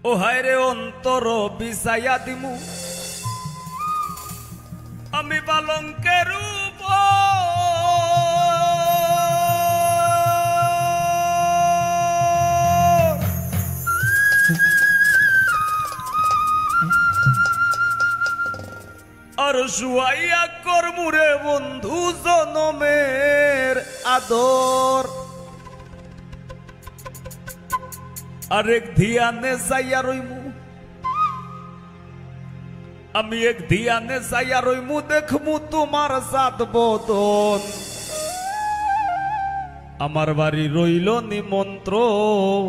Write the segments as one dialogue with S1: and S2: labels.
S1: ও হায় রে অন্তর বিছাইয়া দিমু আমি পালঙ্কের আর শুয়াইয়া করমুরে বন্ধু জনমের আদর আরেক ধিয়ানে যাইয়া রইমু আমি এক ধিয়ানে যাইয়া রইমু দেখমু তোমার সাত বদন আমার বাড়ি রইল নিমন্ত্রণ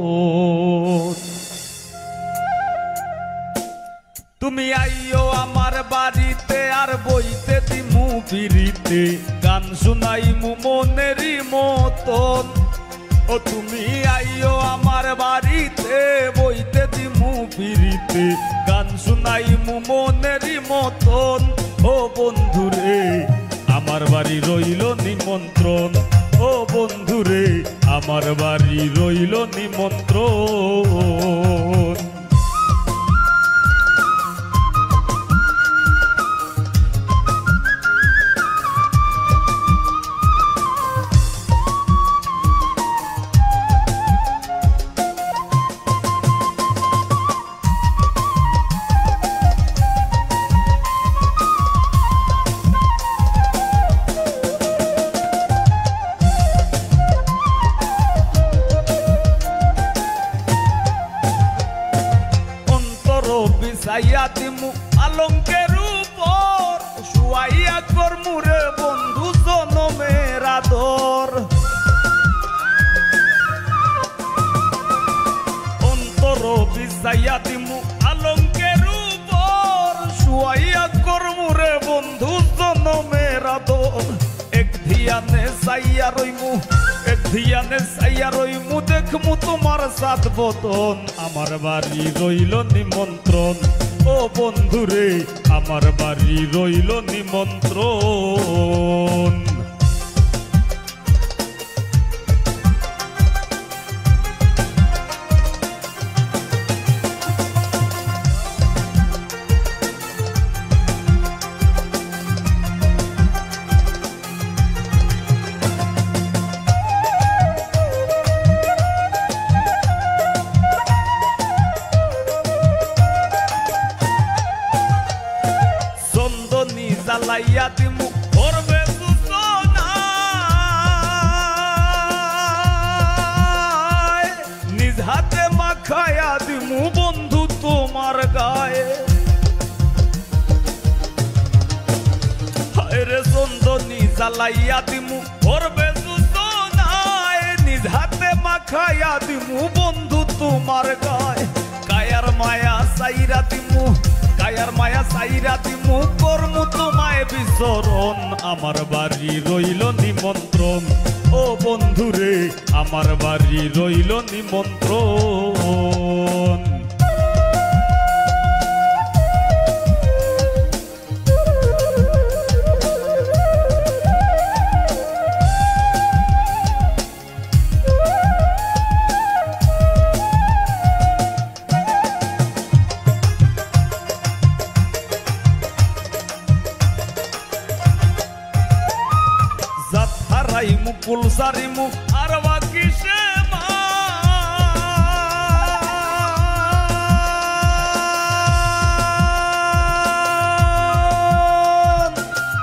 S1: তুমি আইও আমার বাড়িতে আর বইতে দিমু বিড়িতে গান শুনাইমু মনেরই মতন ও তুমি আইও আমার বাড়িতে বইতে দিমু বিড়িতে গান শুনাইমু মনেরই মতন ও বন্ধুরে আমার বাড়ি রইল নিমন্ত্রণ ও বন্ধুরে আমার বাড়ি রইল নিমন্ত্রণ বিছাইয়া দিমু পালঙ্কের উপর শুয়াইয়া করমুরে বন্ধু জনমের আদর অন্তর বিছাইয়া দিমু পালঙ্কের উপর শুয়াইয়া করমুরে বন্ধু জনমের আদর এক ধিয়ানে যাইয়া রইমু এক ধিয়ানে যাইয়া রইমু দেখমু তোমার সাত বদন আমার বাড়ি রইল নিমন্ত্রণ ও বন্ধুরে আমার বাড়ি রইল নিমন্ত্রণ জ্বালাইয়া দিমু করবে সূচনা নিজ হাতে মাখাইয়া দিমু বন্ধু তোমার গায়ে হায় রে চন্দনী জ্বালাইয়া দিমু করবে সূচনা নিজ হাতে মাখাইয়া দিমু বন্ধু তোমার গায়ে কায়ার মায়া চাইরা দিমু কায়ার মায়া চাইরা দিমু করমু তোমায় বিচরণ আমার বাড়ি রইল নিমন্ত্রণ ও বন্ধুরে আমার বাড়ি রইল নিমন্ত্রণ মুকুল সারিমু আর বাকি সে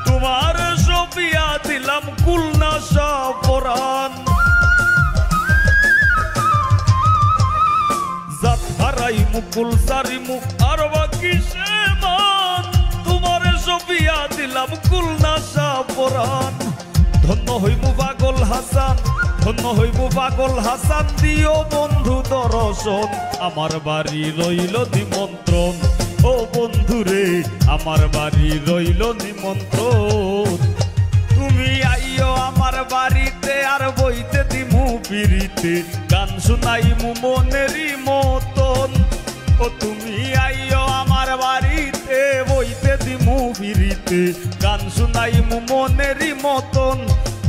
S1: তোমার সপিয়া দিলাম কুলনা সপরান জাত হারাই মুকুল সারিমু আর বাকি সে তোমার সপিয়া দিলাম কুলনা সপরান ধন্য হইমু পাগল হাসান ধন্য হইমু পাগল হাসান দিও বন্ধু দর্শন আমার বাড়ি রইল নিমন্ত্রণ ও বন্ধুরে আমার বাড়ি রইল নিমন্ত্রণ তুমি আইও আমার বাড়িতে আর বইতে দিমু পিড়িতে গান শুনাইমু মনেরই মতন ও তুমি আইও আমার বাড়িতে বইতে দিমু পিড়িতে গান শুনাইমু মনেরই মতন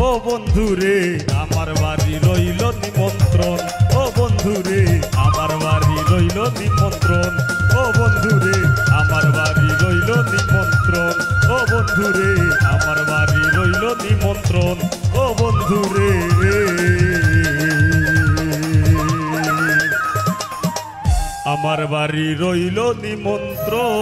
S1: ও বন্ধুরে আমার বাড়ি রইল নিমন্ত্রণ ও বন্ধুরে আমার বাড়ি রইল রইল নিমন্ত্রণ ও বন্ধুরে আমার বাড়ি রইল নিমন্ত্রণ ও বন্ধুরে আমার বাড়ি রইল নিমন্ত্রণ ও বন্ধুরে আমার বাড়ি রইল নিমন্ত্রণ।